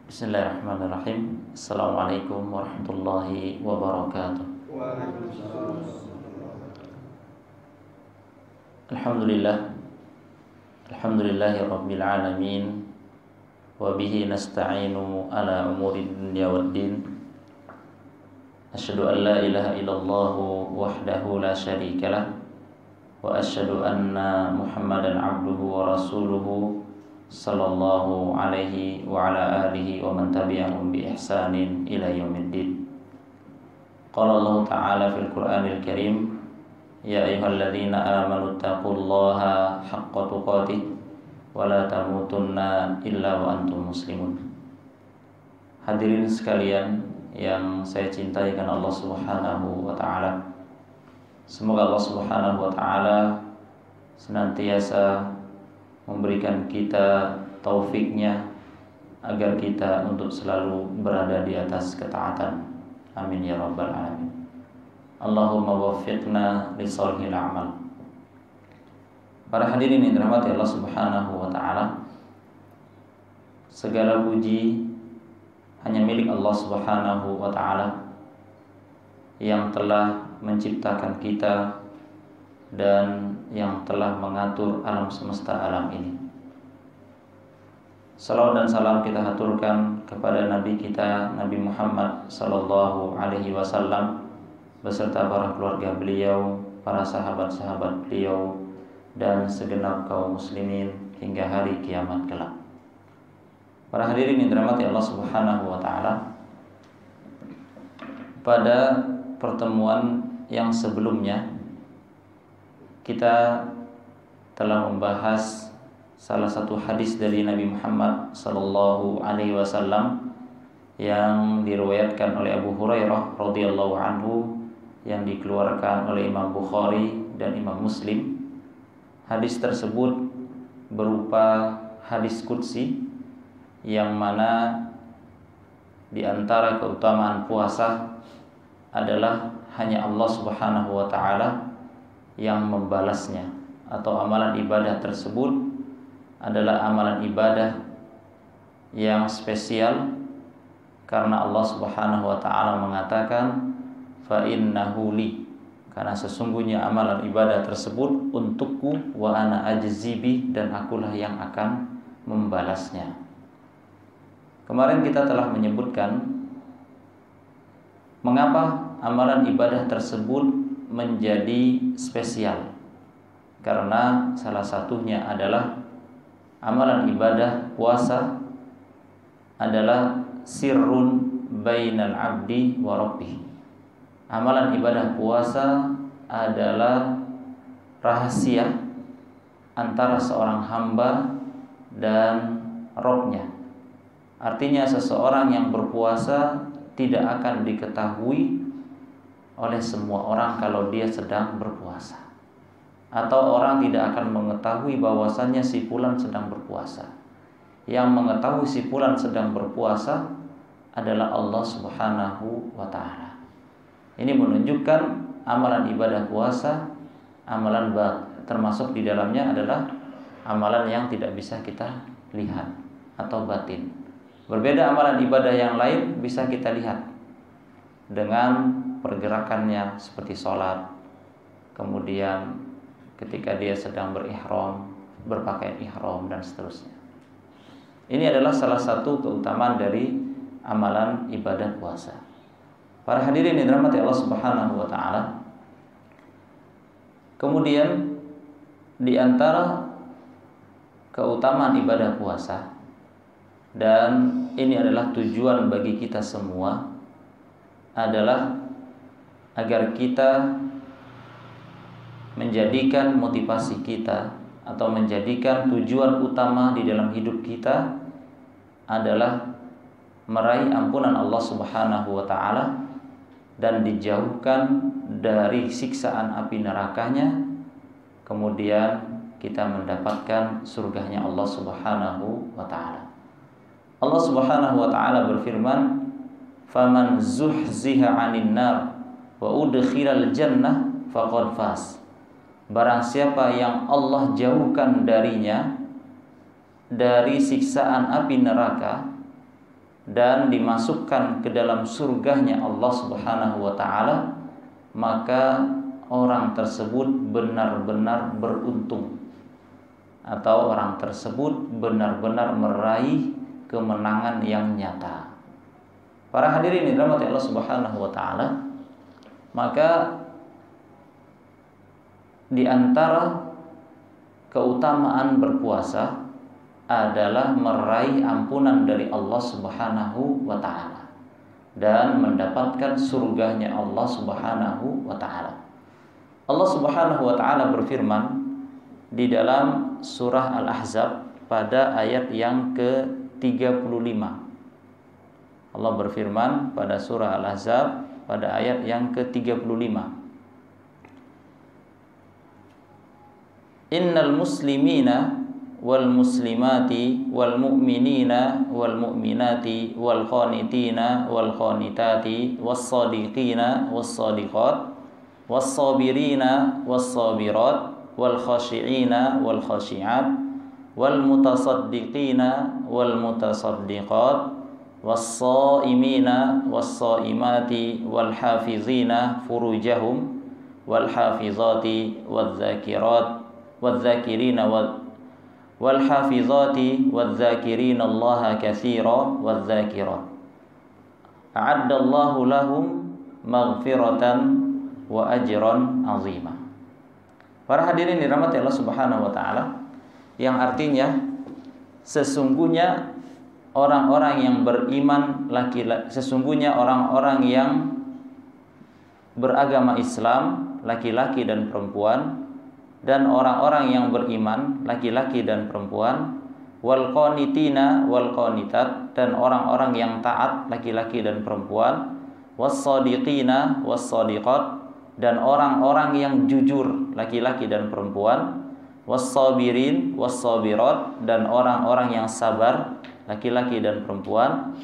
Bismillahirrahmanirrahim. Assalamualaikum warahmatullahi wabarakatuh. Alhamdulillah. Alhamdulillahi rabbil alamin. Wa bihi nasta'inu ala umuri dunya waddin. Asyhadu an la ilaha illallah wahdahu la syarikalah. Wa asyhadu anna Muhammadan abduhu wa rasuluhu sallallahu alaihi wa ala alihi wa man tabi'ahum bi ihsanin ila yaumiddin. Qala Allah Ta'ala fil Qur'anil Karim, ya ayyuhalladzina amanu taqullaha haqqa tuqatih wa la tamutunna illa wa antum muslimun. Hadirin sekalian yang saya cintai karena Allah Subhanahu wa taala. Semoga Allah Subhanahu wa taala senantiasa memberikan kita taufiknya agar kita untuk selalu berada di atas ketaatan. Amin ya rabbal alamin. Allahumma waffiqna li shalihil a'mal. Para hadirin yang dirahmati Allah Subhanahu wa taala, segala puji hanya milik Allah Subhanahu wa taala yang telah menciptakan kita dan yang telah mengatur alam semesta alam ini. Salawat dan salam kita haturkan kepada Nabi kita, Nabi Muhammad sallallahu alaihi wasallam, beserta para keluarga beliau, para sahabat-sahabat beliau, dan segenap kaum muslimin hingga hari kiamat kelak. Para hadirin yang dirahmati Allah Subhanahu wa taala, pada pertemuan yang sebelumnya kita telah membahas salah satu hadis dari Nabi Muhammad sallallahu alaihi wasallam yang diriwayatkan oleh Abu Hurairah radhiyallahu anhu, yang dikeluarkan oleh Imam Bukhari dan Imam Muslim. Hadis tersebut berupa hadis qudsi, yang mana di antara keutamaan puasa adalah hanya Allah Subhanahu wa taala yang membalasnya, atau amalan ibadah tersebut adalah amalan ibadah yang spesial karena Allah Subhanahu wa taala mengatakan fa innahu li, karena sesungguhnya amalan ibadah tersebut untukku, wa ana ajzibi, dan akulah yang akan membalasnya. Kemarin kita telah menyebutkan mengapa amalan ibadah tersebut menjadi spesial, karena salah satunya adalah amalan ibadah puasa adalah sirrun bainal abdi wa rabbih. Amalan ibadah puasa adalah rahasia antara seorang hamba dan Rabb-nya. Artinya seseorang yang berpuasa tidak akan diketahui oleh semua orang kalau dia sedang berpuasa, atau orang tidak akan mengetahui bahwasannya si fulan sedang berpuasa. Yang mengetahui si fulan sedang berpuasa adalah Allah Subhanahu wa taala. Ini menunjukkan amalan ibadah puasa, amalan termasuk di dalamnya adalah amalan yang tidak bisa kita lihat atau batin. Berbeda amalan ibadah yang lain bisa kita lihat dengan pergerakannya, seperti sholat, kemudian ketika dia sedang berihram, berpakaian ihram, dan seterusnya. Ini adalah salah satu keutamaan dari amalan ibadah puasa. Para hadirin yang dirahmati Allah Subhanahu wa taala, kemudian di antara keutamaan ibadah puasa, dan ini adalah tujuan bagi kita semua, adalah agar kita menjadikan motivasi kita atau menjadikan tujuan utama di dalam hidup kita adalah meraih ampunan Allah Subhanahu wa taala dan dijauhkan dari siksaan api nerakanya, kemudian kita mendapatkan surganya Allah Subhanahu wa taala. Allah Subhanahu wa taala berfirman, "Faman zuhziha 'anil nar wa udkhilal jannah faqad faz." Barang siapa yang Allah jauhkan darinya dari siksaan api neraka dan dimasukkan ke dalam surganya Allah Subhanahu wa taala, maka orang tersebut benar-benar beruntung, atau orang tersebut benar-benar meraih kemenangan yang nyata. Para hadirin dirahmati Allah Subhanahu wa taala, maka di antara keutamaan berpuasa adalah meraih ampunan dari Allah Subhanahu wa taala dan mendapatkan surganya Allah Subhanahu wa taala. Allah Subhanahu wa taala berfirman di dalam surah Al-Ahzab pada ayat yang ke-35. Allah berfirman pada surah Al-Ahzab pada ayat yang ke-35. Innal muslimina wal muslimati wal mu'minina wal mu'minati wal qanitina wal qanitati was sadiqina was sadiqat was sabirina was sabirat wal khashi'ina wal khashi'at wal mutasaddiqina wal mutasaddiqat was shaimina was shaimati wal hafizina furujahum wal hafizati wal zakirat والذاكرين والحافظات والذاكرين الله كثيرا والذاكرات أعد الله لهم مغفرة وأجرا عظيما. Para hadirin dirahmati Allah Subhanahu wa taala, yang artinya sesungguhnya orang-orang yang beriman laki-laki, sesungguhnya orang-orang yang beragama Islam laki-laki dan perempuan, dan orang-orang yang beriman laki-laki dan perempuan, wal qanitina wal qanitat, dan orang-orang yang taat laki-laki dan perempuan, was shadiqina was shadiqat, dan orang-orang yang jujur laki-laki dan perempuan, was sabirin was sabirat, dan orang-orang yang sabar laki-laki dan perempuan,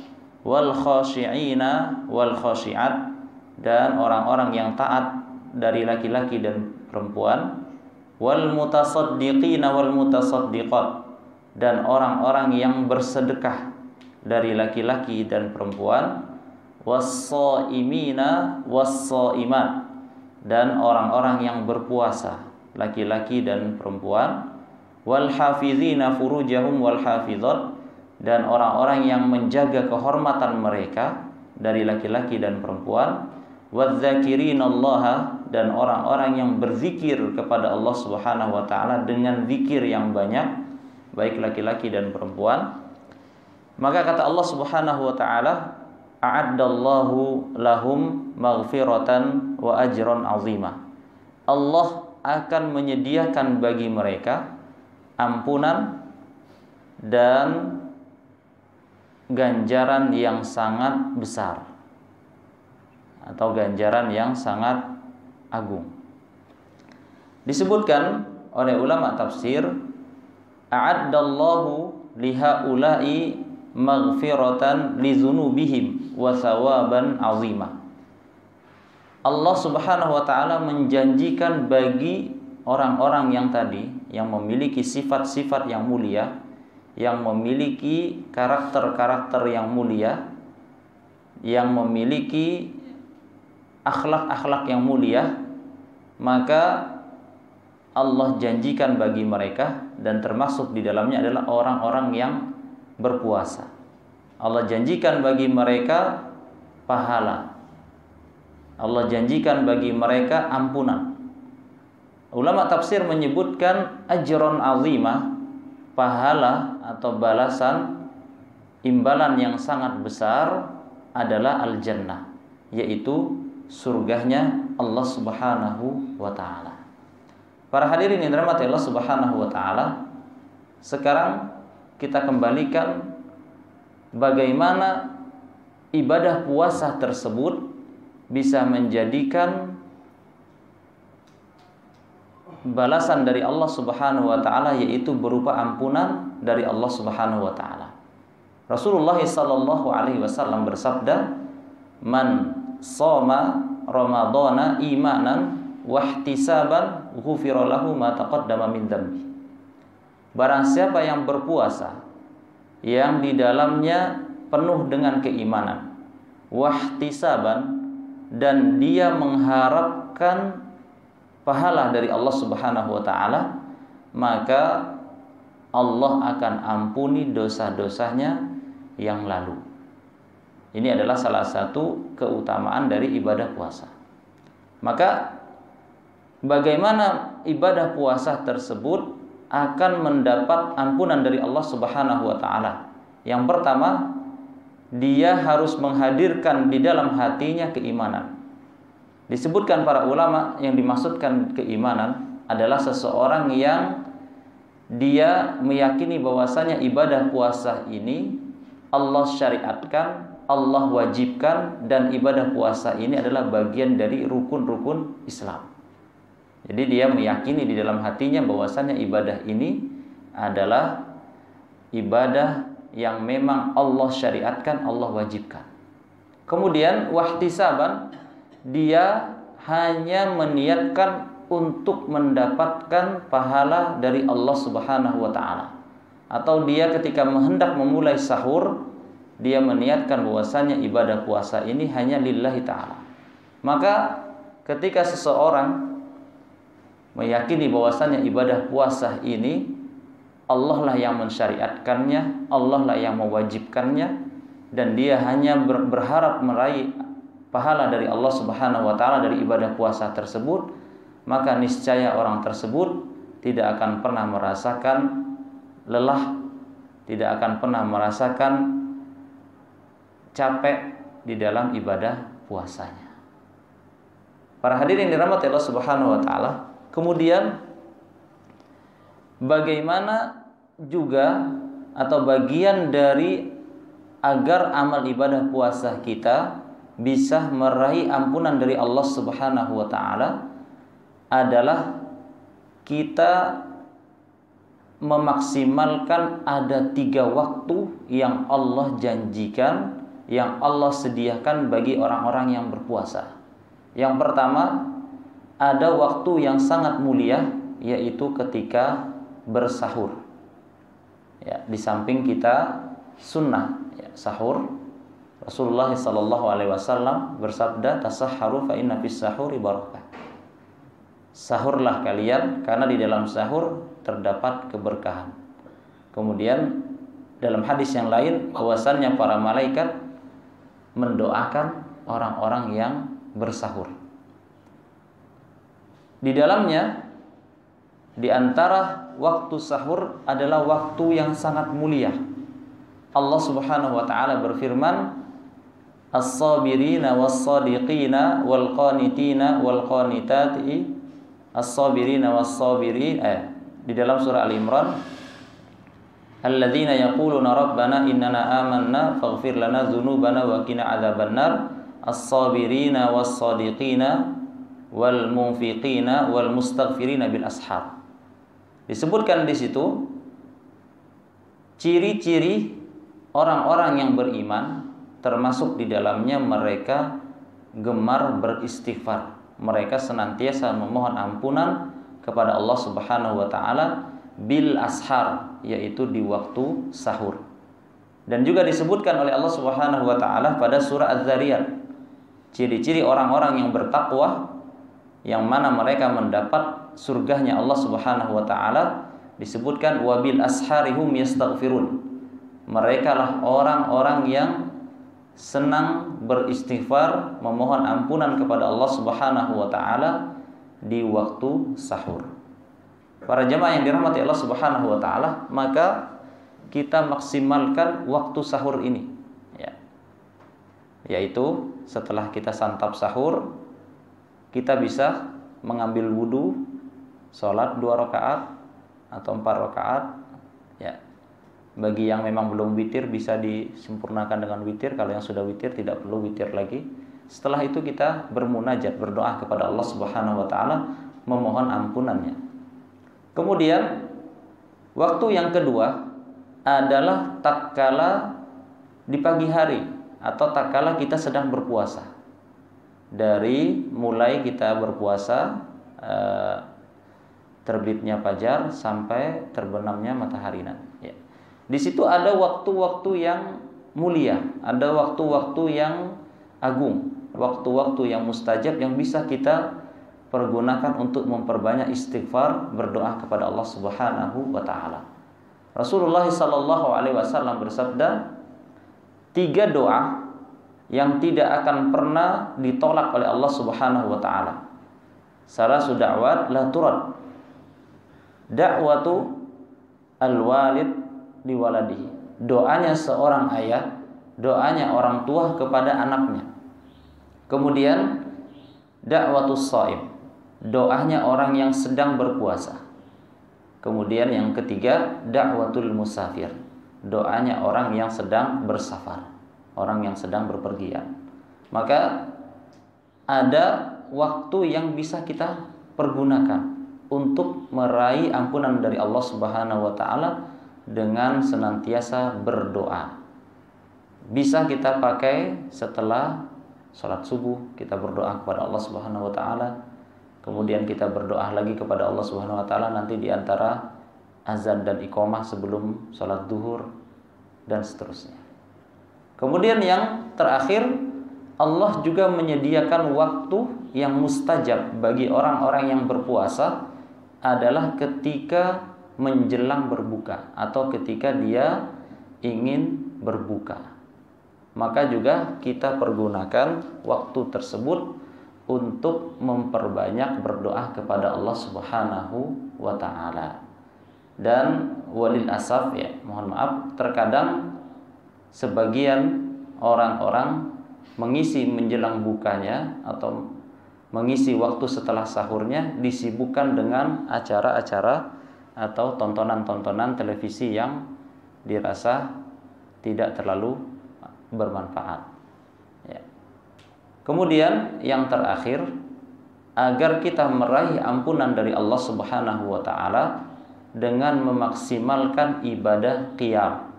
wal khashi'ina wal khashi'at, dan orang-orang yang taat dari laki-laki dan perempuan, wal mutasaddiqina wal mutasaddiqat, dan orang-orang yang bersedekah dari laki-laki dan perempuan, was-shaimina was-shaimat, dan orang-orang yang berpuasa laki-laki dan perempuan, wal hafizina furujahum wal hafizat, dan orang-orang yang menjaga kehormatan mereka dari laki-laki dan perempuan, wadzakirinallaha, dan orang-orang yang berzikir kepada Allah Subhanahu wa taala dengan zikir yang banyak, baik laki-laki dan perempuan. Maka kata Allah Subhanahu wa taala, a'addallahu lahum maghfiratan wa ajran 'azima. Allah akan menyediakan bagi mereka ampunan dan ganjaran yang sangat besar, atau ganjaran yang sangat agung. Disebutkan oleh ulama tafsir, a'addallahu lihaula'i maghfiratan lidzunubihim wa thawaban 'azima. Allah Subhanahu wa taala menjanjikan bagi orang-orang yang tadi, yang memiliki sifat-sifat yang mulia, yang memiliki karakter-karakter yang mulia, yang memiliki akhlak-akhlak yang mulia, maka Allah janjikan bagi mereka, dan termasuk di dalamnya adalah orang-orang yang berpuasa. Allah janjikan bagi mereka pahala. Allah janjikan bagi mereka ampunan. Ulama tafsir menyebutkan ajron azimah, pahala atau balasan, imbalan yang sangat besar adalah al-jannah, yaitu surganya Allah Subhanahu wa taala. Para hadirin yang dirahmati Allah Subhanahu wa taala, sekarang kita kembalikan bagaimana ibadah puasa tersebut bisa menjadikan balasan dari Allah Subhanahu wa taala, yaitu berupa ampunan dari Allah Subhanahu wa taala. Rasulullah sallallahu alaihi wasallam bersabda, "Man shoma ramadhana imanan wahtisaban ghufira lahu ma taqaddama min dzambi." Barang siapa yang berpuasa yang di dalamnya penuh dengan keimanan, wahtisaban, dan dia mengharapkan pahala dari Allah Subhanahu wa taala, maka Allah akan ampuni dosa-dosanya yang lalu. Ini adalah salah satu keutamaan dari ibadah puasa. Maka bagaimana ibadah puasa tersebut akan mendapat ampunan dari Allah Subhanahu wa taala? Yang pertama, dia harus menghadirkan di dalam hatinya keimanan. Disebutkan para ulama yang dimaksudkan keimanan adalah seseorang yang dia meyakini bahwasanya ibadah puasa ini Allah syariatkan, Allah wajibkan, dan ibadah puasa ini adalah bagian dari rukun-rukun Islam. Jadi dia meyakini di dalam hatinya bahwasanya ibadah ini adalah ibadah yang memang Allah syariatkan, Allah wajibkan. Kemudian wahtisaban, dia hanya meniatkan untuk mendapatkan pahala dari Allah Subhanahu wa taala. Atau dia ketika hendak memulai sahur, dia meniatkan bahwasanya ibadah puasa ini hanya lillahi taala. Maka ketika seseorang meyakini bahwasanya ibadah puasa ini Allah lah yang mensyariatkannya, Allah lah yang mewajibkannya, dan dia hanya berharap meraih pahala dari Allah Subhanahu wa taala dari ibadah puasa tersebut, maka niscaya orang tersebut tidak akan pernah merasakan lelah, tidak akan pernah merasakan capek di dalam ibadah puasanya. Para hadirin dirahmati Allah Subhanahu wa taala, kemudian bagaimana juga atau bagian dari agar amal ibadah puasa kita bisa meraih ampunan dari Allah Subhanahu wa taala adalah kita memaksimalkan ada 3 waktu yang Allah janjikan, yang Allah sediakan bagi orang-orang yang berpuasa. Yang pertama, ada waktu yang sangat mulia, yaitu ketika bersahur. Ya, di samping kita sunnah ya, sahur, Rasulullah SAW bersabda, "Tasahharu fa inna fis sahuri barakah." Sahurlah kalian karena di dalam sahur terdapat keberkahan. Kemudian dalam hadis yang lain bahwasannya para malaikat mendoakan orang-orang yang bersahur. Di dalamnya, di antara waktu sahur adalah waktu yang sangat mulia. Allah Subhanahu wa taala berfirman, "As-sabirina was-sadiqina wal-qanitina wal-qanitati as-sabirina was-sabirin." Di dalam surah Al-Imran, "Alladzina yaquluna rabbana innana amanna faghfir lana dzunubana wa qina adzabannar as-sabirina was-sadiqina wal munfiqina wal mustaghfirina bil ashar." Disebutkan di situ ciri-ciri orang-orang yang beriman, termasuk di dalamnya mereka gemar beristighfar. Mereka senantiasa memohon ampunan kepada Allah Subhanahu wa taala bil ashar, yaitu di waktu sahur. Dan juga disebutkan oleh Allah Subhanahu wa taala pada surah Az-Zariyat ciri-ciri orang-orang yang bertakwa yang mana mereka mendapat surganya Allah Subhanahu wa taala, disebutkan wabil asharihum yastaghfirun. Mereka lah orang-orang yang senang beristighfar, memohon ampunan kepada Allah Subhanahu wa taala di waktu sahur. Para jemaah yang dirahmati Allah Subhanahu wa taala, maka kita maksimalkan waktu sahur ini ya. Yaitu setelah kita santap sahur, kita bisa mengambil wudu, sholat 2 rakaat atau 4 rakaat ya. Bagi yang memang belum witir bisa disempurnakan dengan witir. Kalau yang sudah witir tidak perlu witir lagi. Setelah itu kita bermunajat, berdoa kepada Allah Subhanahu wa taala, memohon ampunannya. Kemudian waktu yang kedua adalah tatkala di pagi hari atau tatkala kita sedang berpuasa. Dari mulai kita berpuasa terbitnya fajar sampai terbenamnya matahari nanti ya. Di situ ada waktu-waktu yang mulia, ada waktu-waktu yang agung, waktu-waktu yang mustajab yang bisa kita pergunakan untuk memperbanyak istighfar, berdoa kepada Allah Subhanahu wa taala. Rasulullah sallallahu alaihi wasallam bersabda, 3 doa yang tidak akan pernah ditolak oleh Allah Subhanahu wa taala. Salasu da'wat la turad. Da'watu al-walid liwaladihi. Doanya seorang ayah, doanya orang tua kepada anaknya. Kemudian da'watus shaim, doanya orang yang sedang berpuasa. Kemudian yang ketiga, da'watul musafir, doanya orang yang sedang bersafar, orang yang sedang berpergian. Maka ada waktu yang bisa kita pergunakan untuk meraih ampunan dari Allah Subhanahu wa taala dengan senantiasa berdoa. Bisa kita pakai setelah salat subuh, kita berdoa kepada Allah Subhanahu wa taala. Kemudian kita berdoa lagi kepada Allah Subhanahu wa taala nanti di antara azan dan iqamah sebelum salat zuhur dan seterusnya. Kemudian yang terakhir, Allah juga menyediakan waktu yang mustajab bagi orang-orang yang berpuasa adalah ketika menjelang berbuka atau ketika dia ingin berbuka. Maka juga kita pergunakan waktu tersebut untuk memperbanyak berdoa kepada Allah Subhanahu wa taala. Dan walil asaf, ya, mohon maaf, terkadang sebagian orang-orang mengisi menjelang bukanya atau mengisi waktu setelah sahurnya disibukkan dengan acara-acara atau tontonan-tontonan televisi yang dirasa tidak terlalu bermanfaat. Ya. Kemudian yang terakhir, agar kita meraih ampunan dari Allah Subhanahu wa taala dengan memaksimalkan ibadah qiyam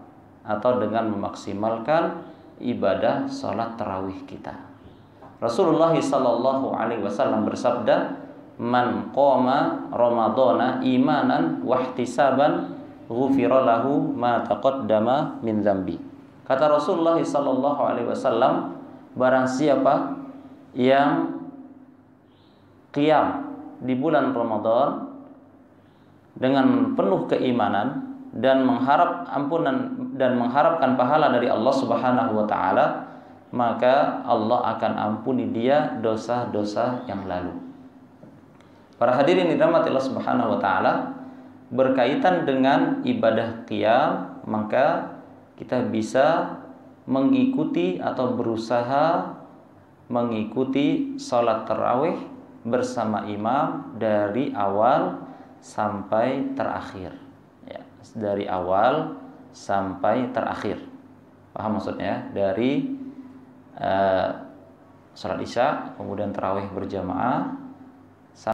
atau dengan memaksimalkan ibadah salat tarawih kita. Rasulullah sallallahu alaihi wasallam bersabda, "Man qama ramadhana imanan wa ihtisaban ghufira lahu ma taqaddama min dzambi." Kata Rasulullah sallallahu alaihi wasallam, barang siapa yang qiyam di bulan Ramadan dengan penuh keimanan dan mengharap ampunan dan mengharapkan pahala dari Allah Subhanahu wa taala, maka Allah akan ampuni dia dosa-dosa yang lalu. Para hadirin dirahmati Allah Subhanahu wa taala, berkaitan dengan ibadah qiyam, maka kita bisa mengikuti atau berusaha mengikuti salat tarawih bersama imam dari awal sampai terakhir. Ya, dari awal sampai terakhir. Paham maksudnya? Dari salat isya, kemudian tarawih berjamaah,